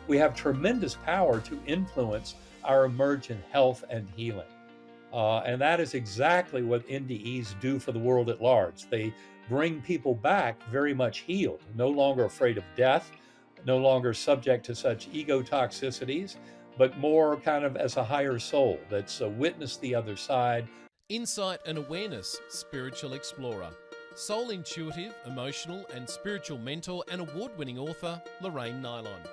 we have tremendous power to influence our emergent health and healing. And that is exactly what NDEs do for the world at large. They bring people back very much healed, no longer afraid of death, no longer subject to such ego toxicities, but more kind of as a higher soul that's witnessed the other side. Insight and Awareness Spiritual Explorer. Soul intuitive, emotional, and spiritual mentor and award-winning author Lorraine Nilon.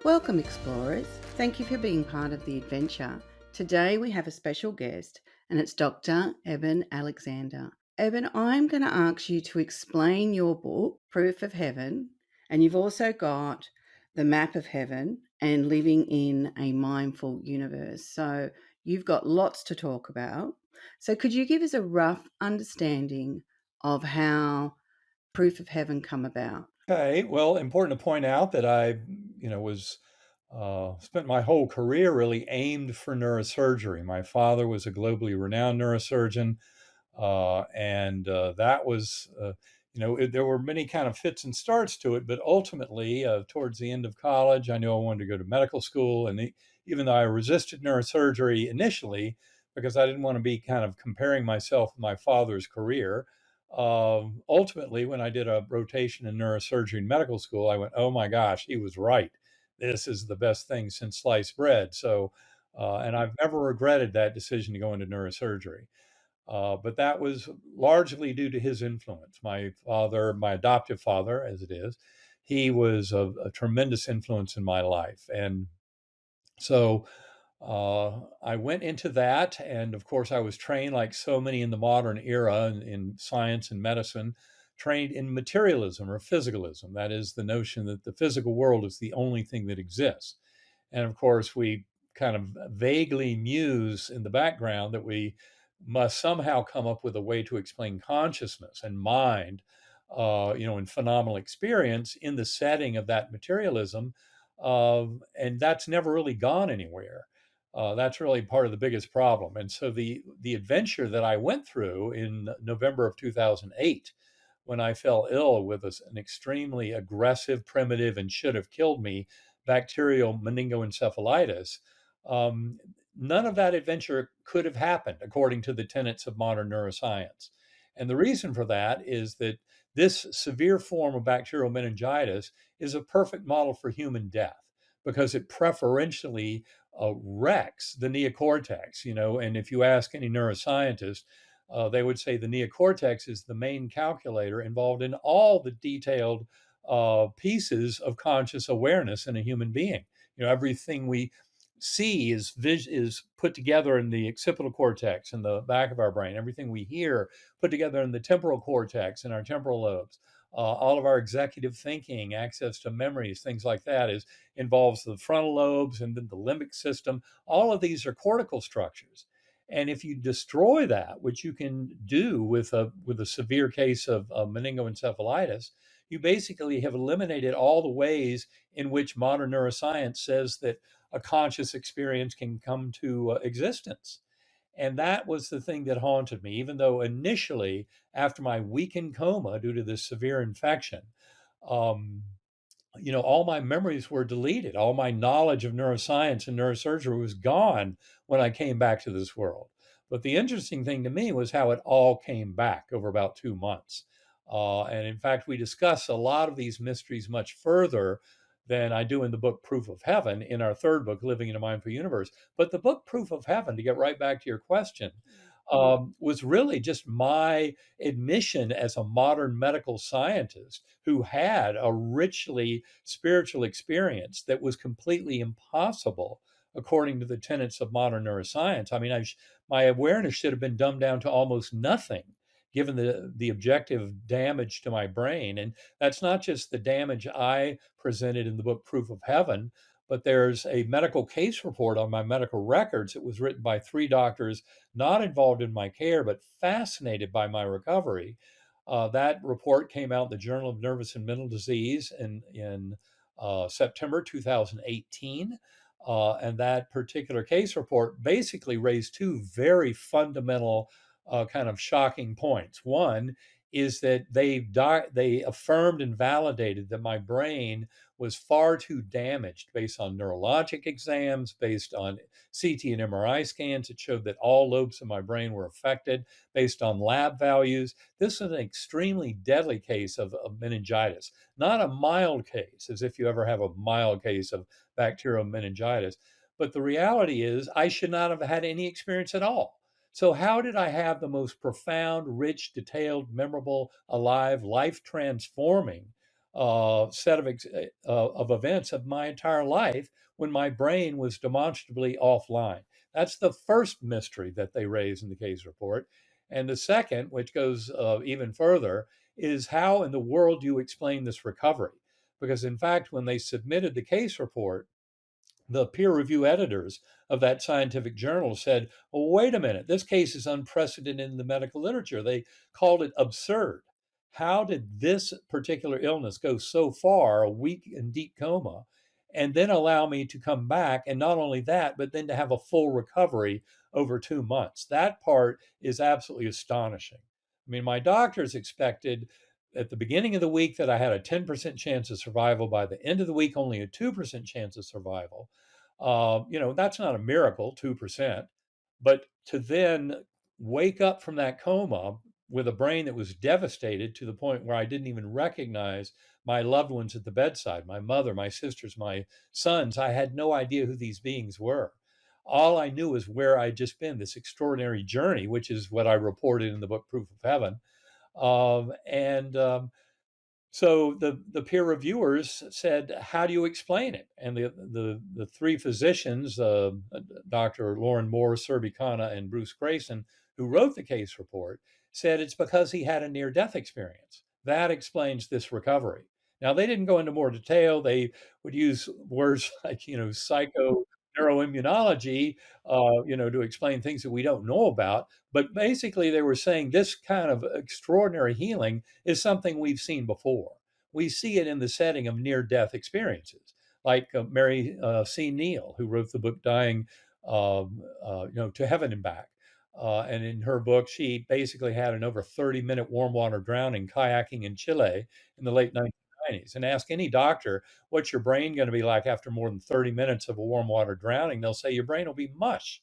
Welcome, explorers. Thank you for being part of the adventure. Today we have a special guest, and it's Dr. Eben Alexander. Eben, I'm going to ask you to explain your book, Proof of Heaven, and you've also got The Map of Heaven and Living in a Mindful Universe. So you've got lots to talk about. So could you give us a rough understanding of how Proof of Heaven come about? Okay, well, important to point out that I, was spent my whole career really aimed for neurosurgery. My father was a globally renowned neurosurgeon, and that was, there were many kind of fits and starts to it. But ultimately, towards the end of college, I knew I wanted to go to medical school, and even though I resisted neurosurgery initially because I didn't want to be kind of comparing myself with my father's career. Ultimately, when I did a rotation in neurosurgery in medical school, I went, oh my gosh, he was right. This is the best thing since sliced bread. So, and I've never regretted that decision to go into neurosurgery. But that was largely due to his influence. My father, my adoptive father, as it is, he was a tremendous influence in my life. And so I went into that, and of course, I was trained like so many in the modern era in science and medicine, trained in materialism or physicalism. That is the notion that the physical world is the only thing that exists. And of course, we kind of vaguely muse in the background that we must somehow come up with a way to explain consciousness and mind, and phenomenal experience in the setting of that materialism. And that's never really gone anywhere. That's really part of the biggest problem. And so the adventure that I went through in November of 2008, when I fell ill with an extremely aggressive, primitive, and should have killed me bacterial meningoencephalitis, um, none of that adventure could have happened according to the tenets of modern neuroscience. And the reason for that is that this severe form of bacterial meningitis is a perfect model for human death because it preferentially wrecks the neocortex, and if you ask any neuroscientist, they would say the neocortex is the main calculator involved in all the detailed pieces of conscious awareness in a human being. Everything we see is put together in the occipital cortex in the back of our brain. Everything we hear put together in the temporal cortex in our temporal lobes. All of our executive thinking, access to memories, things like that involves the frontal lobes and then the limbic system. All of these are cortical structures. And if you destroy that, which you can do with a severe case of meningoencephalitis, you basically have eliminated all the ways in which modern neuroscience says that a conscious experience can come to existence. And that was the thing that haunted me, even though initially, after my weakened coma due to this severe infection, um, all my memories were deleted. All my knowledge of neuroscience and neurosurgery was gone when I came back to this world. But the interesting thing to me was how it all came back over about 2 months. And in fact, we discuss a lot of these mysteries much further than I do in the book Proof of Heaven, in our third book, Living in a Mindful Universe. But the book Proof of Heaven, to get right back to your question, was really just my admission as a modern medical scientist who had a richly spiritual experience that was completely impossible according to the tenets of modern neuroscience. I mean, my awareness should have been dumbed down to almost nothing given the objective damage to my brain. And that's not just the damage I presented in the book Proof of Heaven, but there's a medical case report on my medical records. It was written by three doctors not involved in my care, but fascinated by my recovery. That report came out in the Journal of Nervous and Mental Disease in September 2018. And that particular case report basically raised two very fundamental kind of shocking points. One is that they affirmed and validated that my brain was far too damaged based on neurologic exams, based on CT and MRI scans. It showed that all lobes of my brain were affected based on lab values. This is an extremely deadly case of meningitis, not a mild case, as if you ever have a mild case of bacterial meningitis. But the reality is, I should not have had any experience at all. So, how did I have the most profound, rich, detailed, memorable, alive, life transforming set of events of my entire life when my brain was demonstrably offline? That's the first mystery that they raise in the case report. And the second, which goes even further, is how in the world do you explain this recovery? Because, in fact, when they submitted the case report, the peer review editors of that scientific journal said, well, wait a minute, this case is unprecedented in the medical literature. They called it absurd. How did this particular illness go so far, a weak and deep coma, and then allow me to come back? And not only that, but then to have a full recovery over 2 months. That part is absolutely astonishing. I mean, my doctors expected at the beginning of the week that I had a 10% chance of survival. By the end of the week, only a 2% chance of survival. That's not a miracle, 2%. But to then wake up from that coma with a brain that was devastated to the point where I didn't even recognize my loved ones at the bedside, my mother, my sisters, my sons. I had no idea who these beings were. All I knew was where I'd just been, this extraordinary journey, which is what I reported in the book Proof of Heaven. And So the peer reviewers said, "How do you explain it?" And the three physicians, Dr. Lauren Moore, Surbicana, and Bruce Grayson, who wrote the case report, said it's because he had a near-death experience. That explains this recovery. Now, they didn't go into more detail. They would use words like, psycho neuroimmunology, to explain things that we don't know about. But basically, they were saying this kind of extraordinary healing is something we've seen before. We see it in the setting of near death experiences, like Mary C. Neal, who wrote the book Dying to Heaven and Back. And in her book, she basically had an over 30-minute warm water drowning kayaking in Chile in the late 1990s. And ask any doctor, what's your brain going to be like after more than 30 minutes of a warm water drowning? They'll say your brain will be mush.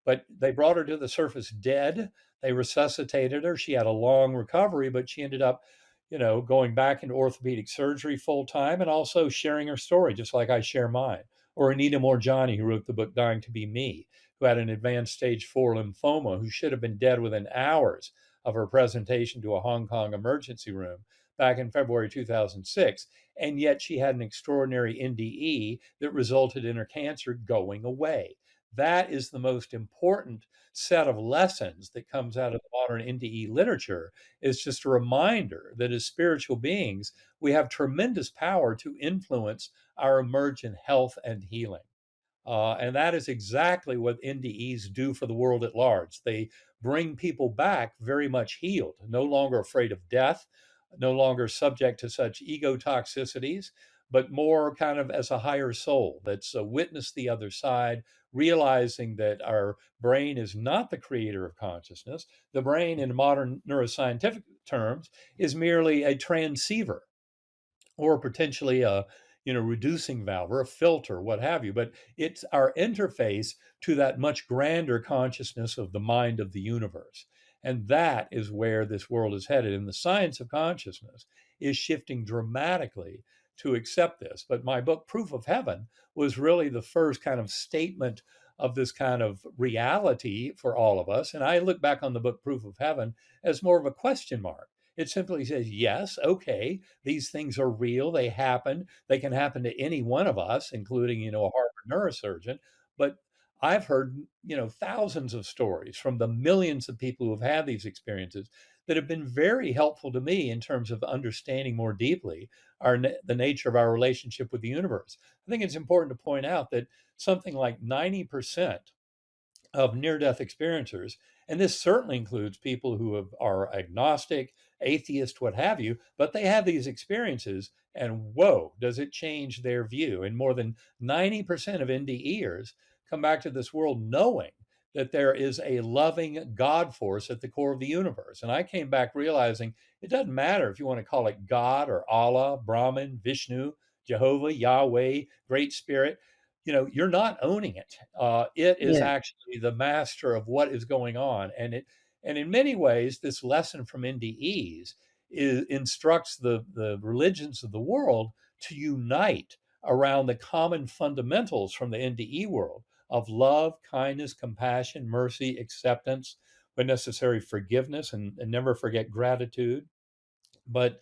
But they brought her to the surface dead. They resuscitated her. She had a long recovery, but she ended up, going back into orthopedic surgery full time and also sharing her story, just like I share mine. Or Anita Morjani, who wrote the book Dying to Be Me, who had an advanced stage 4 lymphoma, who should have been dead within hours of her presentation to a Hong Kong emergency room back in February 2006. And yet she had an extraordinary NDE that resulted in her cancer going away. That is the most important set of lessons that comes out of the modern NDE literature. Is just a reminder that as spiritual beings, we have tremendous power to influence our emergent health and healing. And that is exactly what NDEs do for the world at large. They bring people back very much healed, no longer afraid of death, no longer subject to such ego toxicities, but more kind of as a higher soul that's witnessed the other side, realizing that our brain is not the creator of consciousness. The brain, in modern neuroscientific terms, is merely a transceiver or potentially a reducing valve or a filter, what have you. But it's our interface to that much grander consciousness of the mind of the universe. And that is where this world is headed. And the science of consciousness is shifting dramatically to accept this. But my book, Proof of Heaven, was really the first kind of statement of this kind of reality for all of us. And I look back on the book, Proof of Heaven, as more of a question mark. It simply says, yes, okay, these things are real. They happen. They can happen to any one of us, including, a Harvard neurosurgeon. But I've heard, thousands of stories from the millions of people who have had these experiences that have been very helpful to me in terms of understanding more deeply the nature of our relationship with the universe. I think it's important to point out that something like 90% of near-death experiencers, and this certainly includes people who are agnostic, atheist, what have you, but they have these experiences, and whoa, does it change their view? And more than 90% of NDEers come back to this world knowing that there is a loving God force at the core of the universe. And I came back realizing it doesn't matter if you want to call it God or Allah, Brahman, Vishnu, Jehovah, Yahweh, Great Spirit. You're not owning it. It is Yeah. actually the master of what is going on, and in many ways, this lesson from NDEs instructs the religions of the world to unite around the common fundamentals from the NDE world of love, kindness, compassion, mercy, acceptance, when necessary, forgiveness, and never forget gratitude. But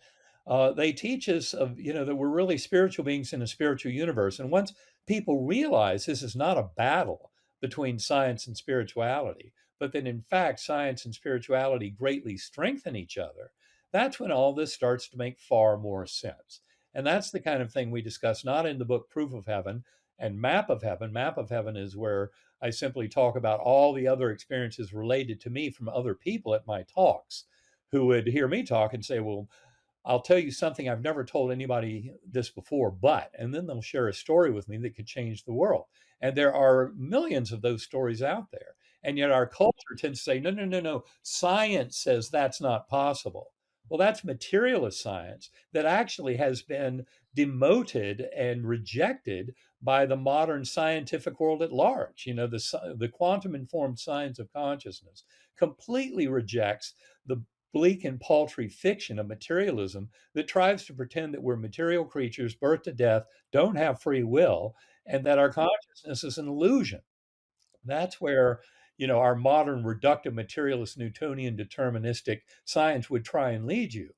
they teach us that we're really spiritual beings in a spiritual universe. And once people realize this is not a battle between science and spirituality, but that in fact science and spirituality greatly strengthen each other, that's when all this starts to make far more sense. And that's the kind of thing we discuss not in the book Proof of Heaven and Map of Heaven. Map of Heaven is where I simply talk about all the other experiences related to me from other people at my talks who would hear me talk and say, well, I'll tell you something I've never told anybody this before, but, and then they'll share a story with me that could change the world. And there are millions of those stories out there. And yet our culture tends to say, no, no, no, no, science says that's not possible. Well, that's materialist science that actually has been demoted and rejected by the modern scientific world at large. The quantum informed science of consciousness completely rejects the bleak and paltry fiction of materialism that tries to pretend that we're material creatures, birth to death, don't have free will, and that our consciousness is an illusion. That's where, our modern reductive materialist Newtonian deterministic science would try and lead you.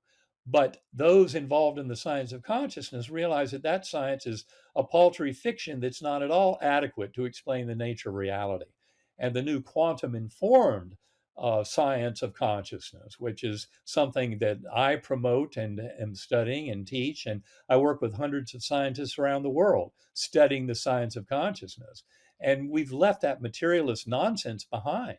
But those involved in the science of consciousness realize that that science is a paltry fiction that's not at all adequate to explain the nature of reality. And the new quantum informed science of consciousness, which is something that I promote and am studying and teach. And I work with hundreds of scientists around the world studying the science of consciousness. And we've left that materialist nonsense behind.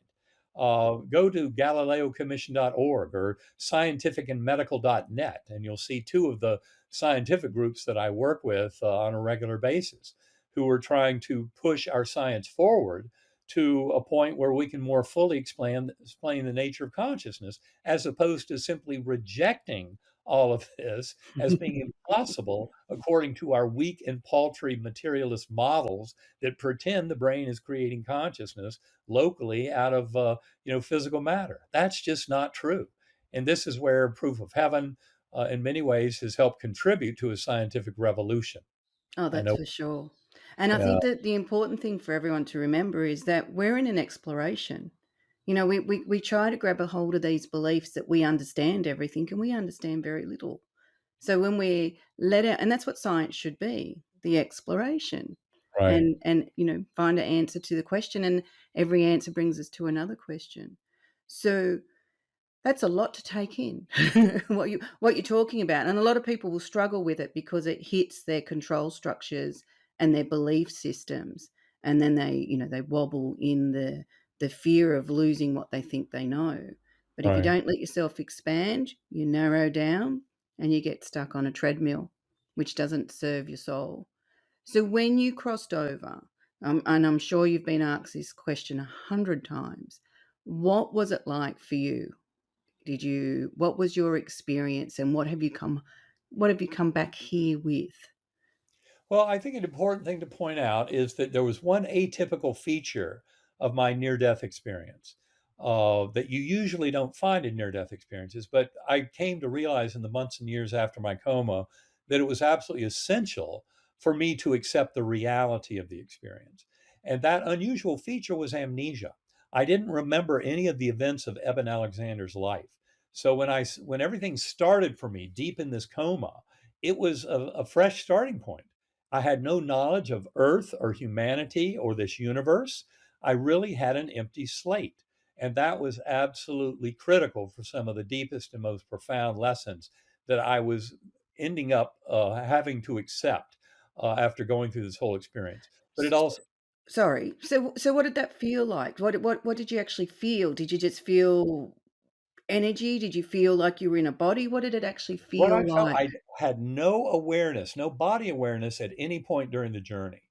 Go to GalileoCommission.org or scientificandmedical.net, and you'll see two of the scientific groups that I work with on a regular basis who are trying to push our science forward to a point where we can more fully explain the nature of consciousness, as opposed to simply rejecting all of this as being impossible according to our weak and paltry materialist models that pretend the brain is creating consciousness locally out of physical matter. That's just not true. And this is where Proof of Heaven, in many ways, has helped contribute to a scientific revolution. Oh, I that's know. for sure. And I Uh, think that the important thing for everyone to remember is that we're in an exploration. We try to grab a hold of these beliefs that we understand everything, and we understand very little. So when we let out, and that's what science should be, the exploration, right. and find an answer to the question, and every answer brings us to another question. So that's a lot to take in, what you're talking about, and a lot of people will struggle with it because it hits their control structures and their belief systems, and then they wobble in the fear of losing what they think they know. But if you Right. don't let yourself expand, you narrow down and you get stuck on a treadmill, which doesn't serve your soul. So when you crossed over, and I'm sure you've been asked this question 100 times, what was it like for you? What was your experience, and what have you come back here with? Well, I think an important thing to point out is that there was one atypical feature of my near death experience that you usually don't find in near death experiences. But I came to realize in the months and years after my coma that it was absolutely essential for me to accept the reality of the experience. And that unusual feature was amnesia. I didn't remember any of the events of Eben Alexander's life. So when everything started for me deep in this coma, it was a fresh starting point. I had no knowledge of Earth or humanity or this universe. I really had an empty slate. And that was absolutely critical for some of the deepest and most profound lessons that I was ending up having to accept after going through this whole experience. But it S also, Sorry. So what did that feel like? What did you actually feel? Did you just feel energy? Did you feel like you were in a body? What did it actually what I feel felt, like? I had no awareness, no body awareness at any point during the journey.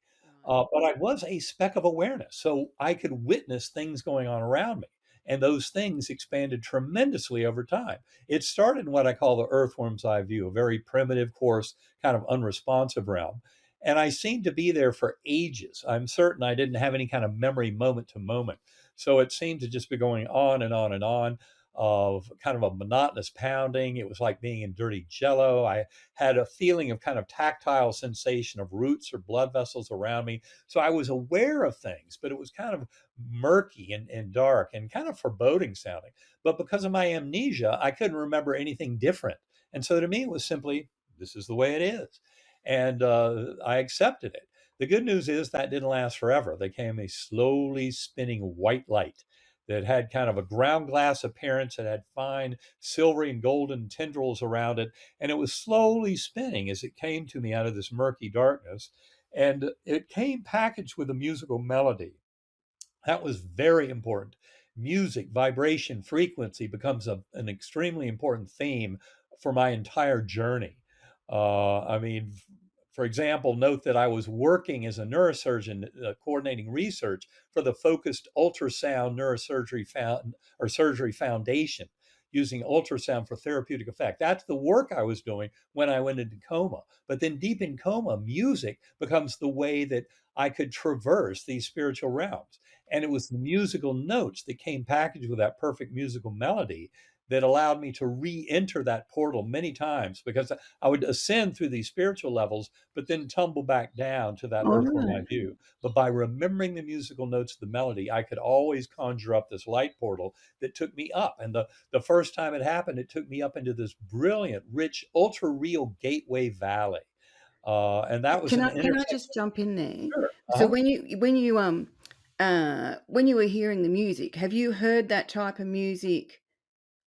but I was a speck of awareness. So I could witness things going on around me. And those things expanded tremendously over time. It started in what I call the earthworm's eye view, a very primitive, coarse, kind of unresponsive realm. And I seemed to be there for ages. I'm certain I didn't have any kind of memory moment to moment. So it seemed to just be going on and on and on of kind of a monotonous pounding. It was like being in dirty jello. I had a feeling of kind of tactile sensation of roots or blood vessels around me. So I was aware of things, but it was kind of murky and dark and kind of foreboding sounding. But because of my amnesia, I couldn't remember anything different. And so to me, it was simply, this is the way it is. And I accepted it. The good news is that didn't last forever. There came a slowly spinning white light that had kind of a ground glass appearance. It had fine silvery and golden tendrils around it. And it was slowly spinning as it came to me out of this murky darkness. And it came packaged with a musical melody. That was very important. Music, vibration, frequency becomes an extremely important theme for my entire journey. I mean, for example, note that I was working as a neurosurgeon, coordinating research for the Focused Ultrasound Neurosurgery or Surgery Foundation, using ultrasound for therapeutic effect. That's the work I was doing when I went into coma. But then, deep in coma, music becomes the way that I could traverse these spiritual realms. And it was the musical notes that came packaged with that perfect musical melody that allowed me to re-enter that portal many times, because I would ascend through these spiritual levels, but then tumble back down to that All earthworm eye right. view. But by remembering the musical notes of the melody, I could always conjure up this light portal that took me up. And the first time it happened, it took me up into this brilliant, rich, ultra real gateway valley. And that was Can an I intersection. just jump in there? Sure. So Uh-huh. when you were hearing the music, have you heard that type of music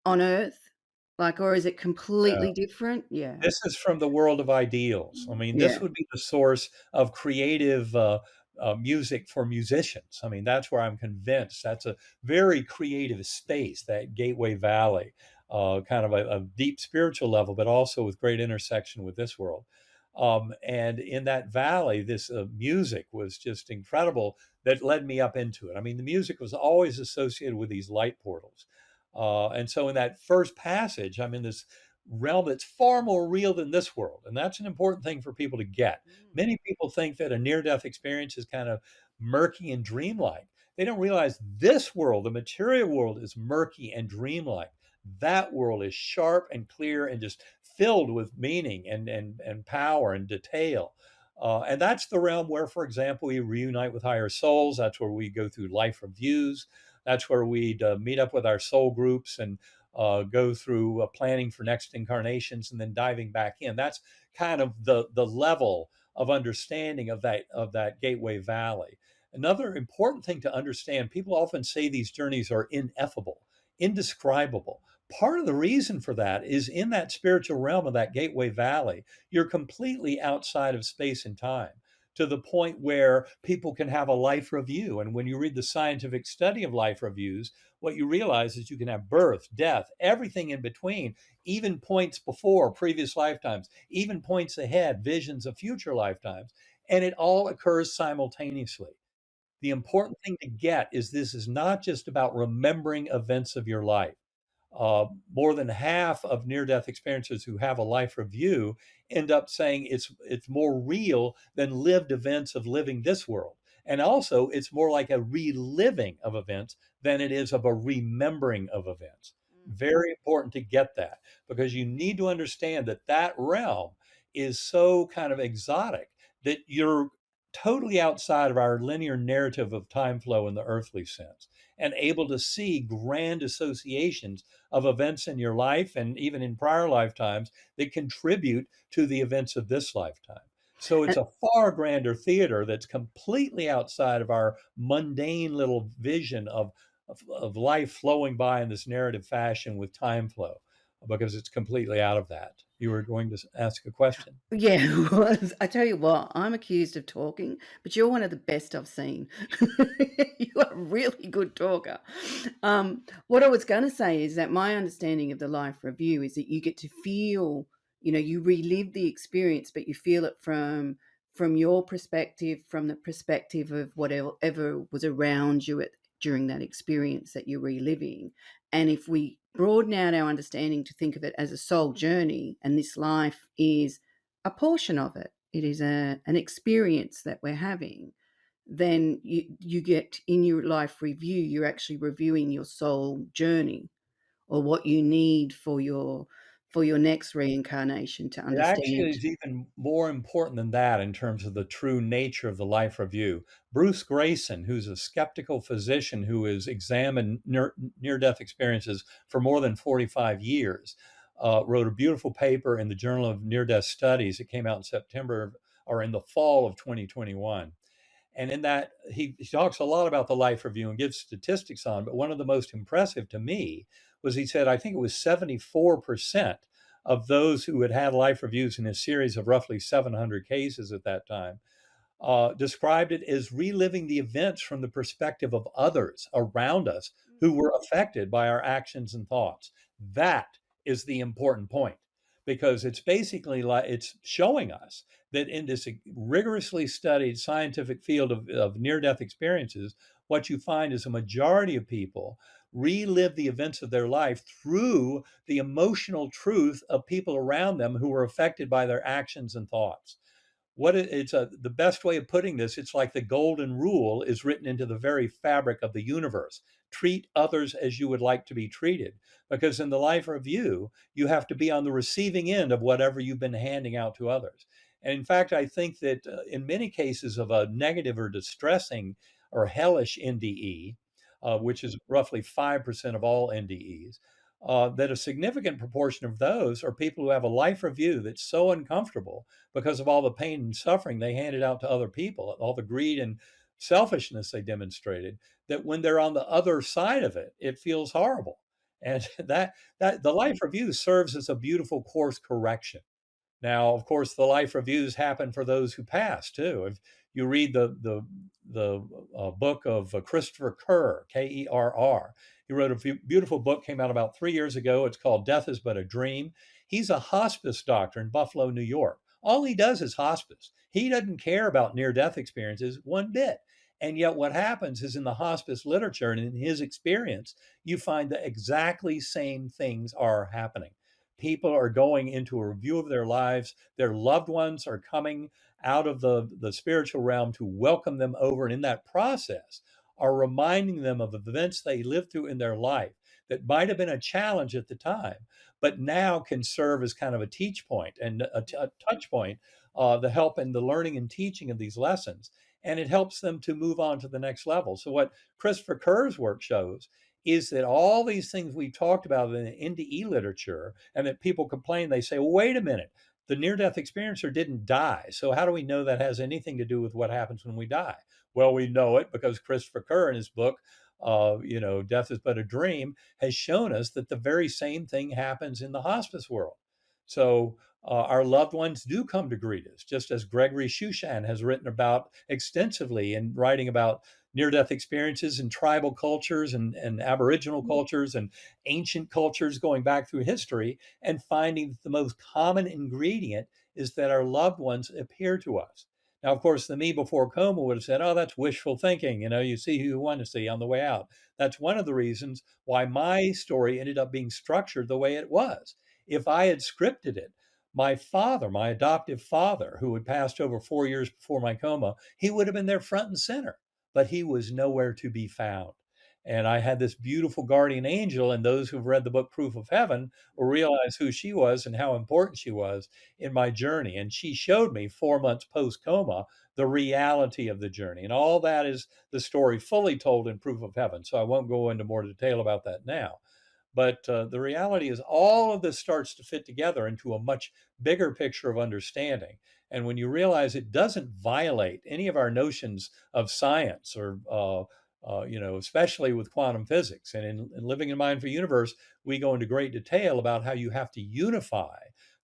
on Earth? Like, or is it Yeah. completely different? Yeah. This is from the world of ideals. I mean, this Yeah. would be the source of creative music for musicians. I mean, that's where I'm convinced that's a very creative space, that Gateway Valley, kind of a deep spiritual level, but also with great intersection with this world. And in that valley, this music was just incredible that led me up into it. I mean, the music was always associated with these light portals. And so in that first passage, I'm in this realm that's far more real than this world. And that's an important thing for people to get. Mm. Many people think that a near death experience is kind of murky and dreamlike. They don't realize this world, the material world, is murky and dreamlike. That world is sharp and clear and just filled with meaning and power and detail. And that's the realm where, for example, we reunite with higher souls. That's where we go through life reviews. That's where we'd meet up with our soul groups and go through planning for next incarnations and then diving back in. That's kind of the level of understanding of that gateway valley. Another important thing to understand: people often say these journeys are ineffable, indescribable. Part of the reason for that is in that spiritual realm of that gateway valley, you're completely outside of space and time, to the point where people can have a life review. And when you read the scientific study of life reviews, what you realize is you can have birth, death, everything in between, even points before previous lifetimes, even points ahead, visions of future lifetimes, and it all occurs simultaneously. The important thing to get is this is not just about remembering events of your life. More than half of near-death experiencers who have a life review end up saying it's more real than lived events of living this world. And also, it's more like a reliving of events than it is of a remembering of events. Very important to get that, because you need to understand that that realm is so kind of exotic that you're totally outside of our linear narrative of time flow in the earthly sense, and able to see grand associations of events in your life and even in prior lifetimes that contribute to the events of this lifetime. So it's And a far grander theater that's completely outside of our mundane little vision of life flowing by in this narrative fashion with time flow, because it's completely out of that. You were going to ask a question. yeah, it was. I tell you what, I'm accused of talking, but you're one of the best I've seen. You are a really good talker. What I was going to say is that my understanding of the life review is that you get to feel, you relive the experience, but you feel it from from your perspective, from the perspective of whatever was around you during that experience that you're reliving. And if we broaden out our understanding to think of it as a soul journey, and this life is a portion of it, it is an experience that we're having, then you get in your life review, you're actually reviewing your soul journey, or what you need for your next reincarnation to It actually understand. is even more important than that in terms of the true nature of the life review. Bruce Grayson, who's a skeptical physician who has examined near-death experiences for more than 45 years, wrote a beautiful paper in the Journal of Near-Death Studies. It came out in September or in the fall of 2021. And in that, he talks a lot about the life review and gives statistics on, but one of the most impressive to me was he said, I think it was 74% of those who had had life reviews in a series of roughly 700 cases at that time described it as reliving the events from the perspective of others around us who were affected by our actions and thoughts. That is the important point, because it's basically like it's showing us that in this rigorously studied scientific field of near-death experiences, what you find is a majority of people relive the events of their life through the emotional truth of people around them who were affected by their actions and thoughts. The best way of putting this, it's like the golden rule is written into the very fabric of the universe. Treat others as you would like to be treated, because in the life review you have to be on the receiving end of whatever you've been handing out to others. And in fact, I think that in many cases of a negative or distressing or hellish NDE, which is roughly 5% of all NDEs, that a significant proportion of those are people who have a life review that's so uncomfortable because of all the pain and suffering they handed out to other people, all the greed and selfishness they demonstrated, that when they're on the other side of it, it feels horrible. And that the life review serves as a beautiful course correction. Now, of course, the life reviews happen for those who pass too. If you read the book of Christopher Kerr, Kerr, he wrote a beautiful book, came out about 3 years ago. It's called Death is But a Dream. He's a hospice doctor in Buffalo, New York. All he does is hospice. He doesn't care about near-death experiences one bit. And yet what happens is in the hospice literature and in his experience, you find the exactly same things are happening. People are going into a review of their lives. Their loved ones are coming out of the spiritual realm to welcome them over. And in that process, are reminding them of events they lived through in their life that might have been a challenge at the time, but now can serve as kind of a teach point and a touch point, the help in the learning and teaching of these lessons. And it helps them to move on to the next level. So, what Christopher Kerr's work shows is that all these things we talked about in the NDE literature, and that people complain, they say, well, wait a minute, the near-death experiencer didn't die. So how do we know that has anything to do with what happens when we die? Well, we know it because Christopher Kerr in his book, Death is But a Dream, has shown us that the very same thing happens in the hospice world. So our loved ones do come to greet us, just as Gregory Shushan has written about extensively in writing about near-death experiences in tribal cultures and Aboriginal cultures and ancient cultures going back through history, and finding that the most common ingredient is that our loved ones appear to us. Now, of course, the me before coma would have said, oh, that's wishful thinking. You see who you want to see on the way out. That's one of the reasons why my story ended up being structured the way it was. If I had scripted it, my father, my adoptive father, who had passed over 4 years before my coma, he would have been there front and center, but he was nowhere to be found. And I had this beautiful guardian angel, and those who've read the book Proof of Heaven will realize who she was and how important she was in my journey. And she showed me 4 months post coma the reality of the journey. And all that is the story fully told in Proof of Heaven. So I won't go into more detail about that now. But the reality is, all of this starts to fit together into a much bigger picture of understanding. And when you realize it doesn't violate any of our notions of science or, especially with quantum physics. And in Living in Mindful Universe, we go into great detail about how you have to unify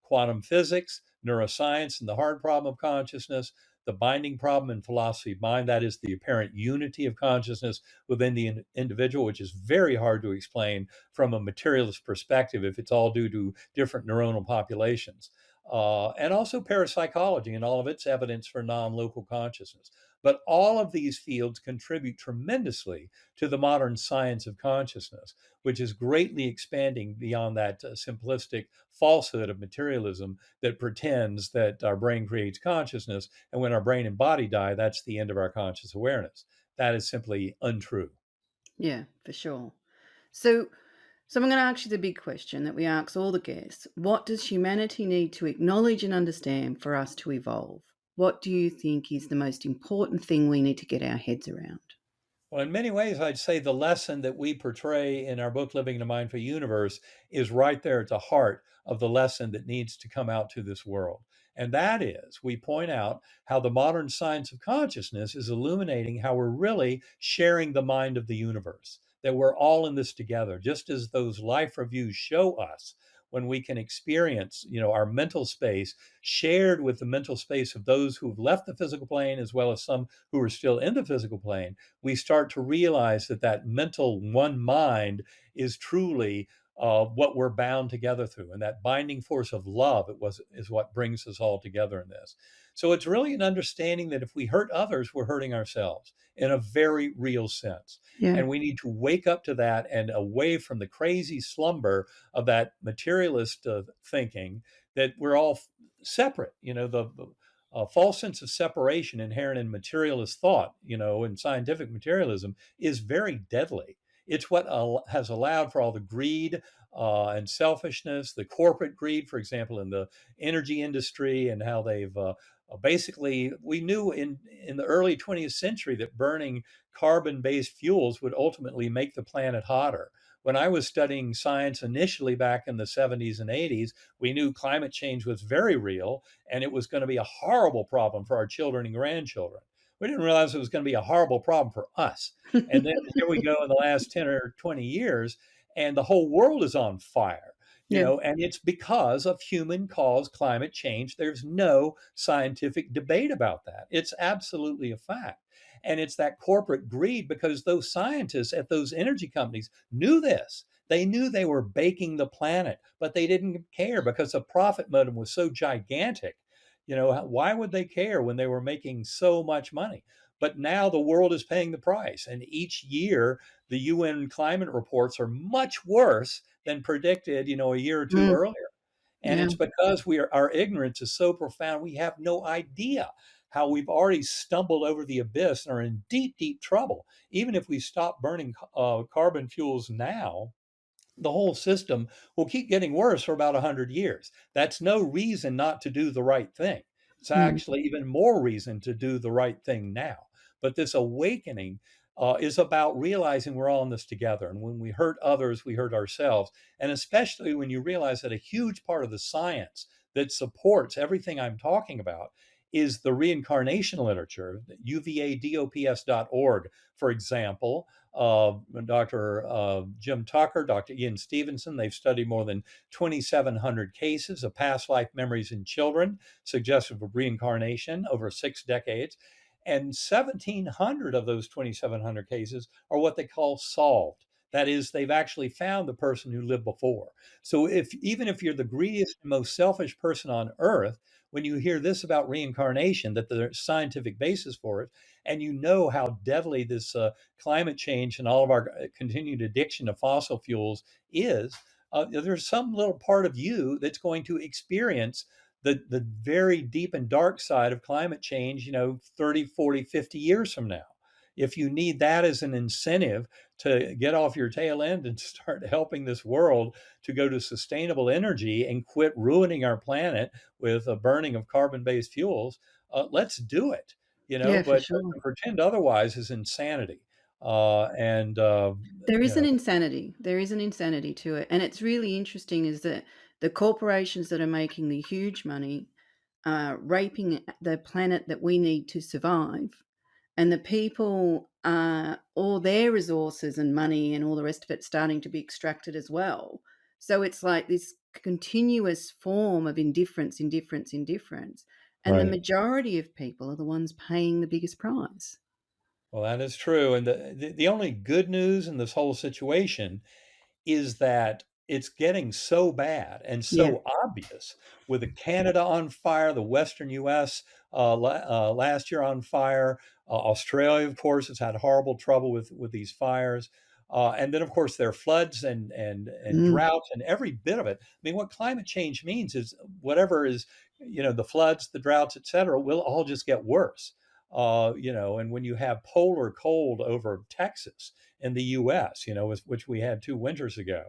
quantum physics, neuroscience, and the hard problem of consciousness, the binding problem in philosophy of mind, that is the apparent unity of consciousness within the individual, which is very hard to explain from a materialist perspective if it's all due to different neuronal populations. and also parapsychology and all of its evidence for non-local consciousness. But all of these fields contribute tremendously to the modern science of consciousness, which is greatly expanding beyond that simplistic falsehood of materialism that pretends that our brain creates consciousness, and when our brain and body die, that's the end of our conscious awareness. That is simply untrue. Yeah, for sure. So, so I'm going to ask you the big question that we ask all the guests. What does humanity need to acknowledge and understand for us to evolve? What do you think is the most important thing we need to get our heads around? Well, in many ways, I'd say the lesson that we portray in our book, Living in a Mindful Universe, is right there at the heart of the lesson that needs to come out to this world. And that is, we point out how the modern science of consciousness is illuminating how we're really sharing the mind of the universe, that we're all in this together, just as those life reviews show us. When we can experience, our mental space shared with the mental space of those who've left the physical plane, as well as some who are still in the physical plane, we start to realize that that mental one mind is truly what we're bound together through, and that binding force of love is what brings us all together in this. So it's really an understanding that if we hurt others, we're hurting ourselves in a very real sense. Yeah. And we need to wake up to that and away from the crazy slumber of that materialist thinking that we're all separate. The false sense of separation inherent in materialist thought, in scientific materialism, is very deadly. It's what has allowed for all the greed and selfishness, the corporate greed, for example, in the energy industry, and how they've basically, we knew in the early 20th century that burning carbon-based fuels would ultimately make the planet hotter. When I was studying science initially back in the 70s and 80s, we knew climate change was very real and it was going to be a horrible problem for our children and grandchildren. We didn't realize it was going to be a horrible problem for us. And then here we go in the last 10 or 20 years, and the whole world is on fire. Yeah. And it's because of human caused climate change. There's no scientific debate about that. It's absolutely a fact. And it's that corporate greed, because those scientists at those energy companies knew this. They knew they were baking the planet, but they didn't care because the profit motive was so gigantic. Why would they care when they were making so much money? But now the world is paying the price. And each year, the UN climate reports are much worse than predicted, a year or two Mm, earlier. And yeah. it's because our ignorance is so profound, we have no idea how we've already stumbled over the abyss and are in deep, deep trouble. Even if we stop burning carbon fuels now, the whole system will keep getting worse for about 100 years. That's no reason not to do the right thing. It's Mm, actually even more reason to do the right thing now. But this awakening is about realizing we're all in this together. And when we hurt others, we hurt ourselves. And especially when you realize that a huge part of the science that supports everything I'm talking about is the reincarnation literature, uvadops.org, for example. Dr. Jim Tucker, Dr. Ian Stevenson, they've studied more than 2,700 cases of past life memories in children suggestive of reincarnation over 6 decades. And 1,700 of those 2,700 cases are what they call solved. That is, they've actually found the person who lived before. So even if you're the greediest and most selfish person on earth, when you hear this about reincarnation, that there's scientific basis for it, and you know how deadly this climate change and all of our continued addiction to fossil fuels is, there's some little part of you that's going to experience the very deep and dark side of climate change, 30, 40, 50 years from now. If you need that as an incentive to get off your tail end and start helping this world to go to sustainable energy and quit ruining our planet with a burning of carbon-based fuels, let's do it. yeah, for But sure. to pretend otherwise is insanity. And There you is an know, insanity. There is an insanity to it. And it's really interesting is that the corporations that are making the huge money are raping the planet that we need to survive. And the people, all their resources and money and all the rest of it starting to be extracted as well. So it's like this continuous form of indifference, indifference, indifference. And the right. majority of people are the ones paying the biggest price. Well, that is true. And the only good news in this whole situation is that it's getting so bad and Yeah. so obvious with the Canada on fire, the Western U.S. Last year on fire. Australia, of course, has had horrible trouble with these fires. And then, of course, there are floods and Mm. droughts and every bit of it. I mean, what climate change means is whatever is, the floods, the droughts, et cetera, will all just get worse. And when you have polar cold over Texas in the U.S., which we had 2 winters ago,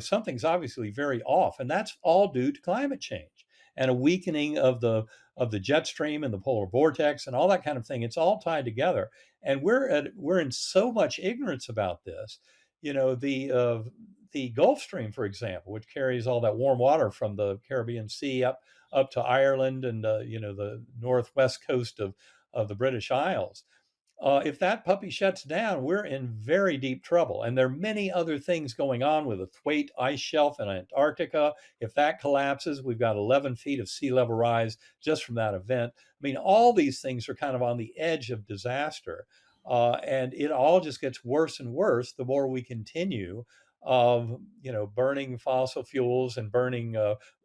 something's obviously very off, and that's all due to climate change and a weakening of the jet stream and the polar vortex and all that kind of thing. It's all tied together, and we're in so much ignorance about this. The Gulf Stream, for example, which carries all that warm water from the Caribbean Sea up to Ireland and the northwest coast of the British Isles. If that puppy shuts down, we're in very deep trouble. And there are many other things going on with the Thwaite ice shelf in Antarctica. If that collapses, we've got 11 feet of sea level rise just from that event. I mean, all these things are kind of on the edge of disaster. And it all just gets worse and worse the more we continue of, burning fossil fuels and burning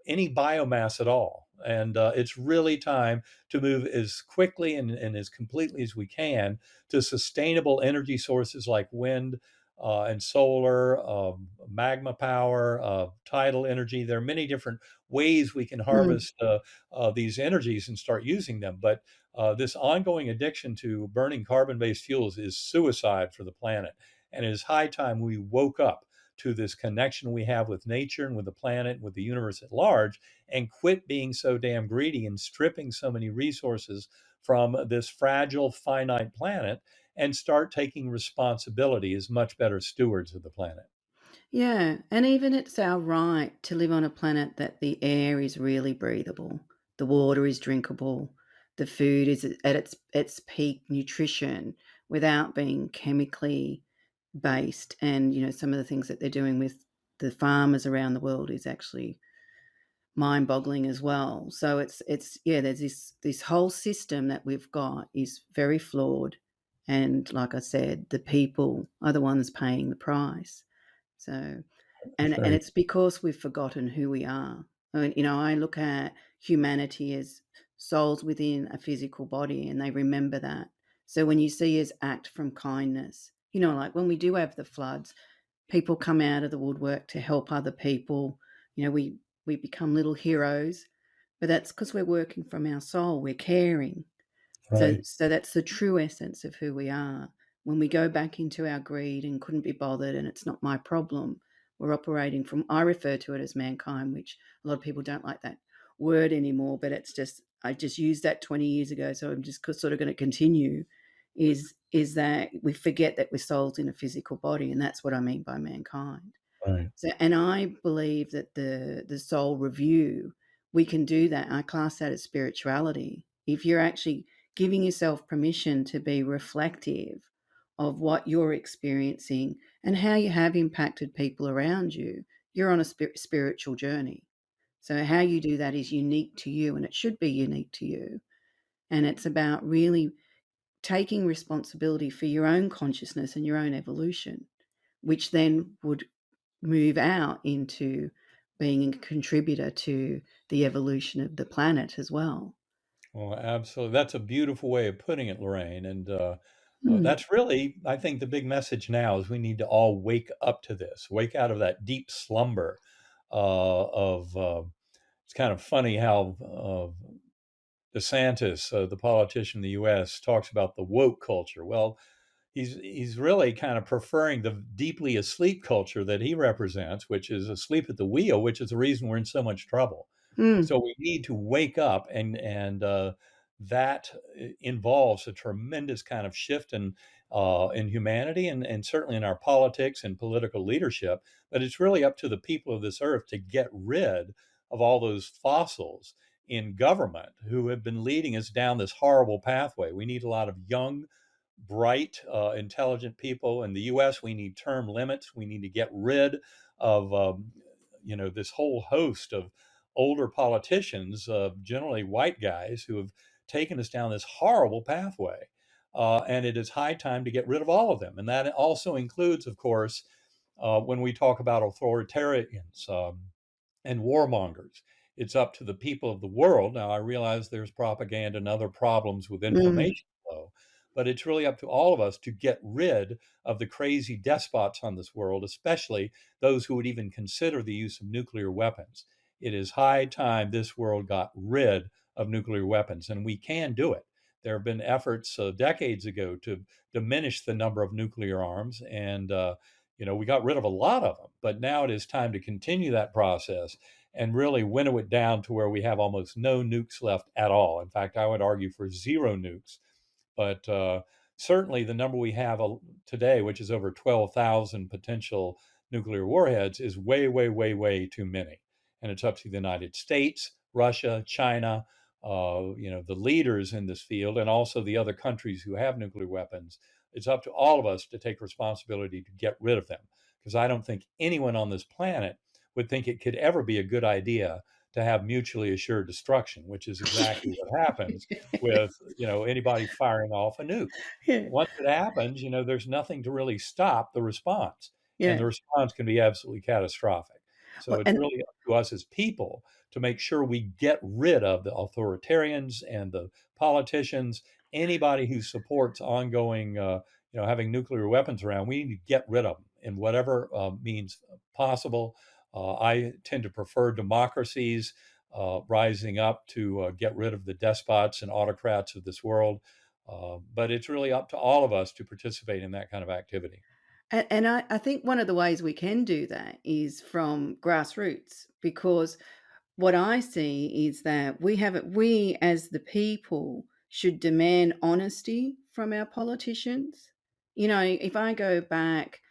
any biomass at all. And it's really time to move as quickly and as completely as we can to sustainable energy sources like wind and solar, magma power, tidal energy. There are many different ways we can Mm. harvest these energies and start using them. But this ongoing addiction to burning carbon based fuels is suicide for the planet. And it is high time we woke up to this connection we have with nature and with the planet, with the universe at large, and quit being so damn greedy and stripping so many resources from this fragile, finite planet and start taking responsibility as much better stewards of the planet. Yeah, and even it's our right to live on a planet that the air is really breathable, the water is drinkable, the food is at its peak nutrition without being chemically based. And some of the things that they're doing with the farmers around the world is actually mind-boggling as well. So it's yeah, there's this whole system that we've got is very flawed, and like I said, the people are the ones paying the price. So That's and right. it's because we've forgotten who we are. I mean, I look at humanity as souls within a physical body, and they remember that. So when you see us act from kindness, like when we do have the floods, people come out of the woodwork to help other people. We become little heroes, but that's because we're working from our soul. We're caring. So Right. so that's the true essence of who we are. When we go back into our greed and couldn't be bothered and it's not my problem, we're operating from, I refer to it as mankind, which a lot of people don't like that word anymore, but it's just, I just used that 20 years ago, so I'm just sort of going to continue, is that we forget that we're souls in a physical body, and that's what I mean by mankind. Right. So, and I believe that the soul review, we can do that. I class that as spirituality. If you're actually giving yourself permission to be reflective of what you're experiencing and how you have impacted people around you, you're on a spiritual journey. So, how you do that is unique to you, and it should be unique to you. And it's about really taking responsibility for your own consciousness and your own evolution, which then would move out into being a contributor to the evolution of the planet as well. Well, absolutely. That's a beautiful way of putting it, Lorraine. And Mm. that's really, I think, the big message now is we need to all wake up to this, wake out of that deep slumber of. It's kind of funny how DeSantis, the politician in the U.S., talks about the woke culture. Well, he's really kind of preferring the deeply asleep culture that he represents, which is asleep at the wheel, which is the reason we're in so much trouble. Mm. So we need to wake up, and that involves a tremendous kind of shift in humanity and certainly in our politics and political leadership. But it's really up to the people of this earth to get rid of all those fossils in government who have been leading us down this horrible pathway. We need a lot of young, bright, intelligent people. In the U.S., we need term limits. We need to get rid of this whole host of older politicians, generally white guys, who have taken us down this horrible pathway. And it is high time to get rid of all of them. And that also includes, of course, when we talk about authoritarians and warmongers. It's up to the people of the world. Now, I realize there's propaganda and other problems with Mm, information flow, but it's really up to all of us to get rid of the crazy despots on this world, especially those who would even consider the use of nuclear weapons. It is high time this world got rid of nuclear weapons, and we can do it. There have been efforts decades ago to diminish the number of nuclear arms, and we got rid of a lot of them, but now it is time to continue that process and really winnow it down to where we have almost no nukes left at all. In fact, I would argue for zero nukes. But certainly the number we have today, which is over 12,000 potential nuclear warheads, is way, way, way, way too many. And it's up to the United States, Russia, China, the leaders in this field, and also the other countries who have nuclear weapons. It's up to all of us to take responsibility to get rid of them. Because I don't think anyone on this planet would think it could ever be a good idea to have mutually assured destruction, which is exactly what happens with anybody firing off a nuke. yeah, Once it happens, there's nothing to really stop the response, and yeah. the response can be absolutely catastrophic. So Well, it's and really up to us as people to make sure we get rid of the authoritarians and the politicians, anybody who supports ongoing, having nuclear weapons around. We need to get rid of them in whatever means possible. I tend to prefer democracies rising up to get rid of the despots and autocrats of this world. But it's really up to all of us to participate in that kind of activity. and I think one of the ways we can do that is from grassroots, because what I see is that we as the people should demand honesty from our politicians. If I go back,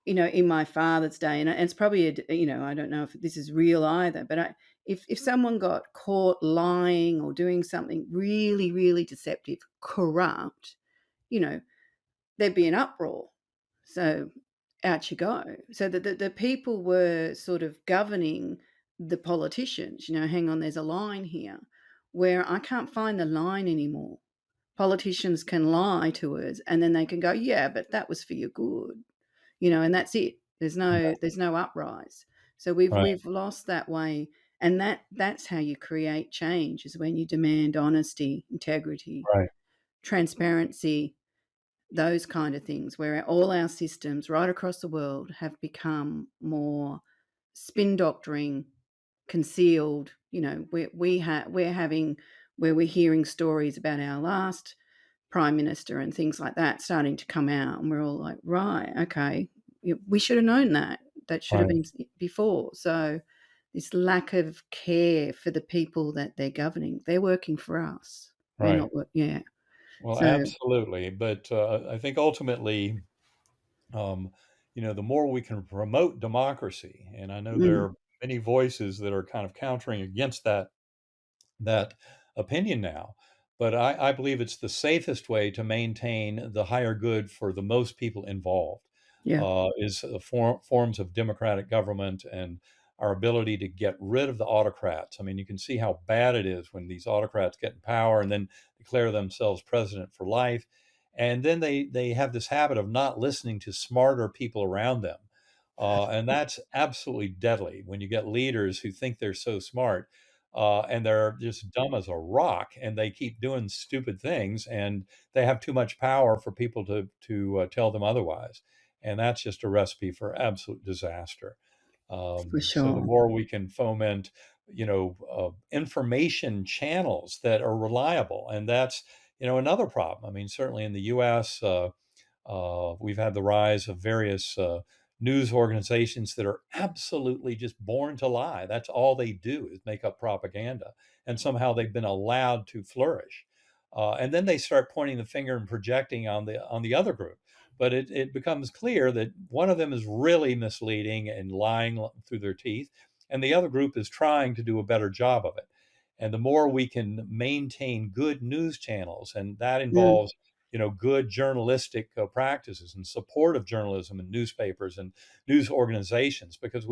in my father's day, and it's probably I don't know if this is real either, but if someone got caught lying or doing something really, really deceptive, corrupt, you know, there'd be an uproar. So out you go. So the people were sort of governing the politicians. Hang on, there's a line here where I can't find the line anymore. Politicians can lie to us, and then they can go, yeah, but that was for your good, and that's it. There's no uprise. So we've Right, we've lost that way, and that's how you create change, is when you demand honesty, integrity, right, transparency, those kind of things, where all our systems right across the world have become more spin doctoring, concealed. We're having where we're hearing stories about our last prime minister and things like that starting to come out, and we're all like, right, okay, we should have known that. That should have right, been before. So this lack of care for the people that they're governing, they're working for us. We're right. not. Yeah. Well, So. absolutely. But I think ultimately, um, the more we can promote democracy, and I know there Mm, are many voices that are kind of countering against that opinion now. But I believe it's the safest way to maintain the higher good for the most people involved yeah. is forms of democratic government and our ability to get rid of the autocrats. I mean, you can see how bad it is when these autocrats get in power and then declare themselves president for life. And then they have this habit of not listening to smarter people around them. And that's absolutely deadly when you get leaders who think they're so smart and they're just dumb as a rock, and they keep doing stupid things, and they have too much power for people to tell them otherwise, and that's just a recipe for absolute disaster. For So the sure. more we can foment, information channels that are reliable, and that's another problem. I mean, certainly in the U.S. We've had the rise of various news organizations that are absolutely just born to lie. That's all they do is make up propaganda, and somehow they've been allowed to flourish. And then they start pointing the finger and projecting on the other group. But it becomes clear that one of them is really misleading and lying through their teeth, and the other group is trying to do a better job of it. And the more we can maintain good news channels, and that Mm, involves good journalistic practices and supportive journalism and newspapers and news organizations, because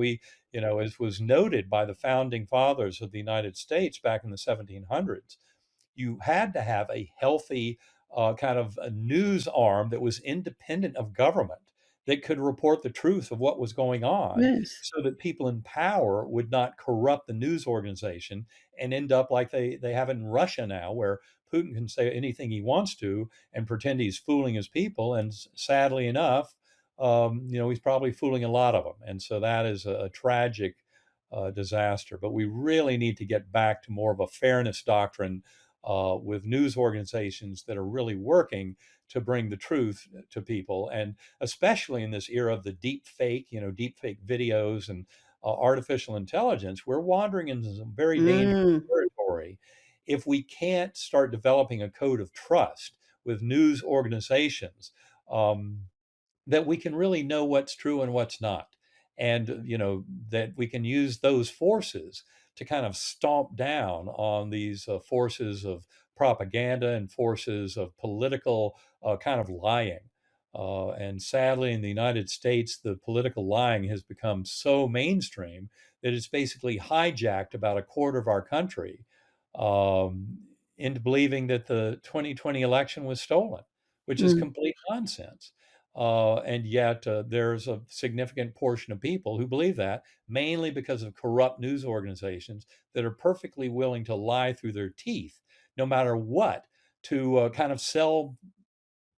as was noted by the founding fathers of the United States back in the 1700s, you had to have a healthy kind of a news arm that was independent of government, that could report the truth of what was going on Yes. so that people in power would not corrupt the news organization and end up like they have in Russia now, where Putin can say anything he wants to and pretend he's fooling his people. And sadly enough, he's probably fooling a lot of them. And so that is a tragic disaster. But we really need to get back to more of a fairness doctrine with news organizations that are really working to bring the truth to people, and especially in this era of the deep fake videos and artificial intelligence, we're wandering into some very dangerous Mm, territory if we can't start developing a code of trust with news organizations. Um, that we can really know what's true and what's not. And, that we can use those forces to kind of stomp down on these forces of propaganda and forces of political kind of lying. And sadly, in the United States, the political lying has become so mainstream that it's basically hijacked about a quarter of our country um, into believing that the 2020 election was stolen, which is mm, complete nonsense. And yet, there's a significant portion of people who believe that, mainly because of corrupt news organizations that are perfectly willing to lie through their teeth, no matter what, to kind of sell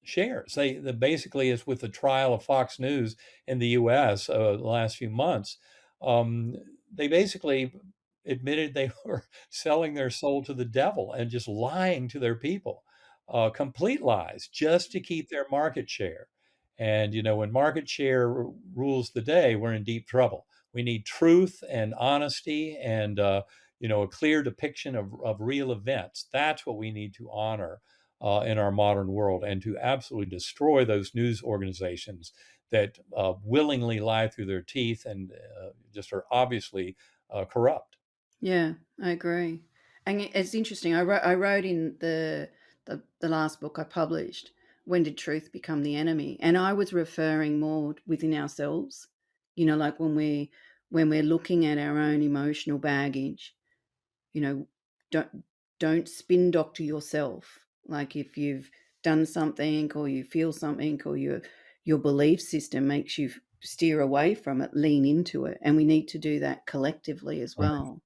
shares. They basically, as with the trial of Fox News in the U.S. The last few months, um, they basically admitted they were selling their soul to the devil and just lying to their people, complete lies, just to keep their market share. And when market share rules the day, we're in deep trouble. We need truth and honesty and a clear depiction of real events. That's what we need to honor in our modern world, and to absolutely destroy those news organizations that willingly lie through their teeth and just are obviously corrupt. yeah, I agree. And it's interesting. I wrote in the last book I published, "When Did Truth Become the Enemy?" And I was referring more within ourselves. Like when we're looking at our own emotional baggage, you know, don't don't spin doctor yourself. Like if you've done something or you feel something or your belief system makes you steer away from it, lean into it. And we need to do that collectively as Right, well.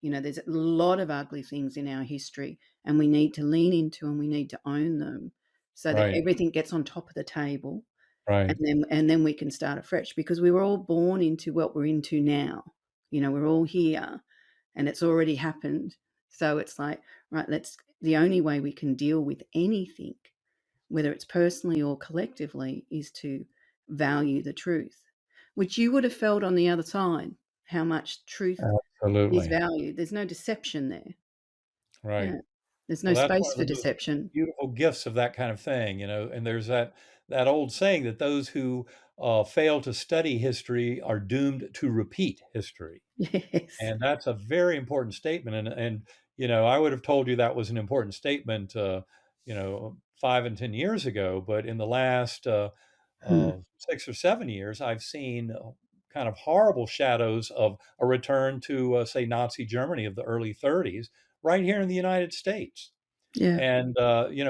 There's a lot of ugly things in our history and we need to lean into and we need to own them so that right, everything gets on top of the table right, and then we can start afresh because we were all born into what we're into now. We're all here and it's already happened. So it's like, right, the only way we can deal with anything, whether it's personally or collectively, is to value the truth, which you would have felt on the other side, how much truth is absolutely, valued. There's no deception there. right. Yeah. There's no Well, that's space one for of those deception. beautiful gifts of that kind of thing, and there's that old saying that those who fail to study history are doomed to repeat history. Yes. And that's a very important statement, and I would have told you that was an important statement, 5 and 10 years ago, but in the last, Hmm. 6 or 7 years, I've seen, kind of horrible shadows of a return to, say, Nazi Germany of the early '30s right here in the United States. Yeah. And,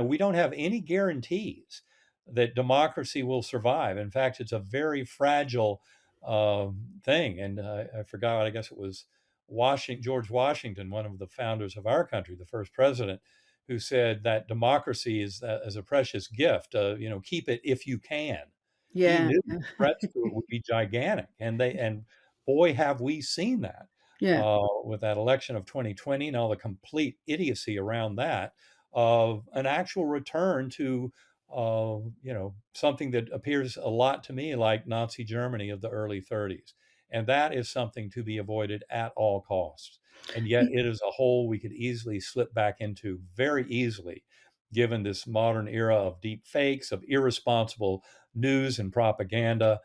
we don't have any guarantees that democracy will survive. In fact, it's a very fragile thing. And I forgot, I guess it was George Washington, one of the founders of our country, the first president, who said that democracy is a precious gift. Keep it if you can. He Yeah. knew the threats to it would be gigantic, and boy, have we seen that Yeah. with that election of 2020 and all the complete idiocy around that, of an actual return to something that appears a lot to me like Nazi Germany of the early '30s, and that is something to be avoided at all costs. And yet, it is a hole we could easily slip back into very easily, given this modern era of deep fakes, of irresponsible news and propaganda.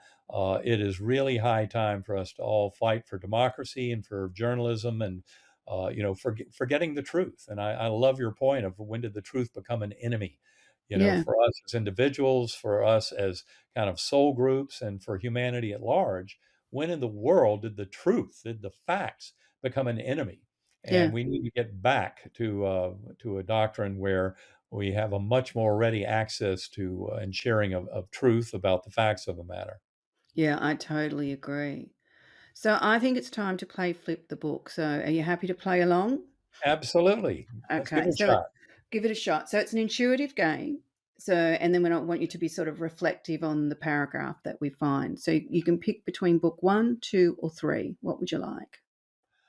It is really high time for us to all fight for democracy and for journalism and forgetting the truth. And I love your point of when did the truth become an enemy? Yeah. For us as individuals, for us as kind of soul groups, and for humanity at large, when in the world did the truth, did the facts become an enemy? Yeah. And we need to get back to a doctrine where we have a much more ready access to and sharing of truth about the facts of the matter. Yeah, I totally agree. So I think it's time to play Flip the Book. So are you happy to play along? Absolutely. Let's give Okay, it a so shot. give it a shot. So it's an intuitive game. So, and then I want you to be sort of reflective on the paragraph that we find. So you can pick between book one, two, or three. What would you like?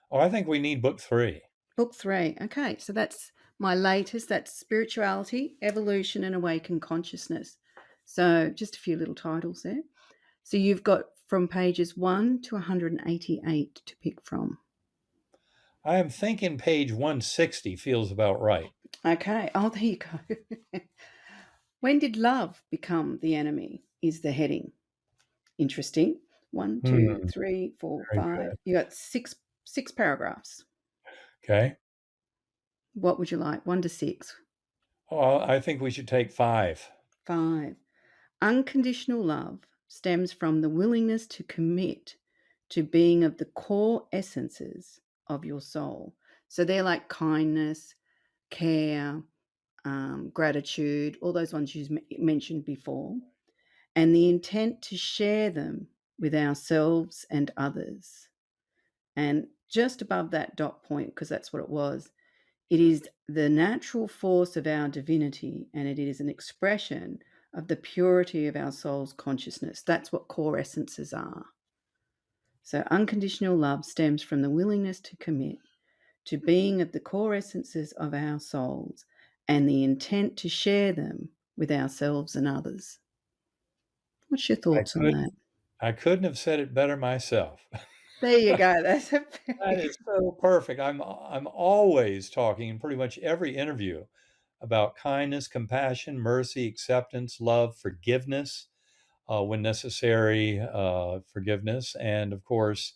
Oh, I think we need book 3. Book three. Okay, so that's my latest. That's Spirituality, Evolution, and Awakened Consciousness. So just a few little titles there. So you've got from pages 1 to 188 to pick from. I am thinking page 160 feels about right. Okay. Oh, there you go. When did love become the enemy? Is the heading. Interesting. One, two, Hmm, three, four, very five. good. You got six paragraphs. Okay. What would you like? One to six. Oh, I think we should take 5. Five. Unconditional love stems from the willingness to commit to being of the core essences of your soul. So they're like kindness, care, gratitude, all those ones you mentioned before, and the intent to share them with ourselves and others. And just above that dot point, because that's what it was, it is the natural force of our divinity, and it is an expression of the purity of our soul's consciousness. That's what core essences are. So, unconditional love stems from the willingness to commit to being of the core essences of our souls and the intent to share them with ourselves and others. What's your I thoughts on that? couldn't I couldn't have said it better myself. There you go. That's a That is so perfect. I'm always talking in pretty much every interview about kindness, compassion, mercy, acceptance, love, forgiveness, when necessary, forgiveness, and of course,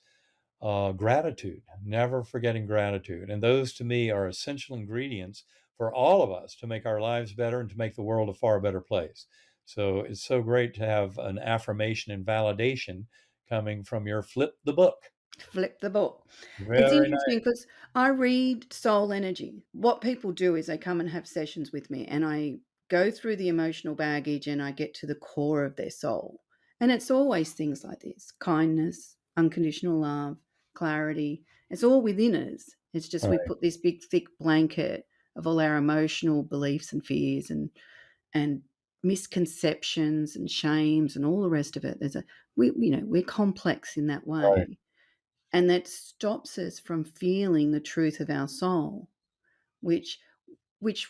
gratitude. Never forgetting gratitude. And those to me are essential ingredients for all of us to make our lives better and to make the world a far better place. So it's so great to have an affirmation and validation coming from your flip the book. flip the book. It's Very interesting nice. because I read soul energy. What people do is they come and have sessions with me, and I go through the emotional baggage and I get to the core of their soul. And it's always things like this: kindness, unconditional love, clarity. It's all within us. It's just All we right. put this big, thick blanket of all our emotional beliefs and fears and misconceptions and shames and all the rest of it. We're complex in that Right. way, and that stops us from feeling the truth of our soul, which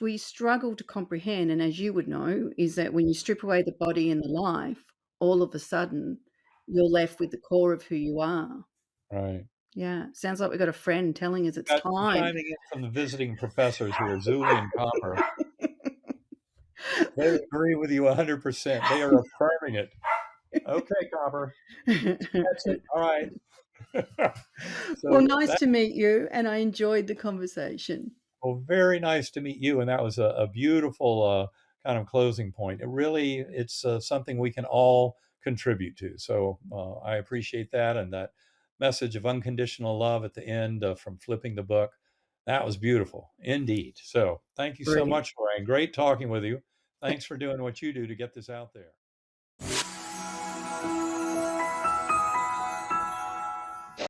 we struggle to comprehend. And as you would know, is that when you strip away the body and the life, all of a sudden you're left with the core of who you are. Right. Yeah, sounds like we've got a friend telling us it's Got time. chiming in from the visiting professors here, Zuli and Copper. They agree with you 100%. They are affirming it. Okay, Copper. That's it. All right. Well, So nice that to meet you, and I enjoyed the conversation. well, very nice to meet you, and that was a beautiful kind of closing point. It's something we can all contribute to. So I appreciate that, and that message of unconditional love at the end from flipping the book. That was beautiful indeed. So thank you so Brilliant. much, Lorraine. Great talking with you. Thanks for doing what you do to get this out there.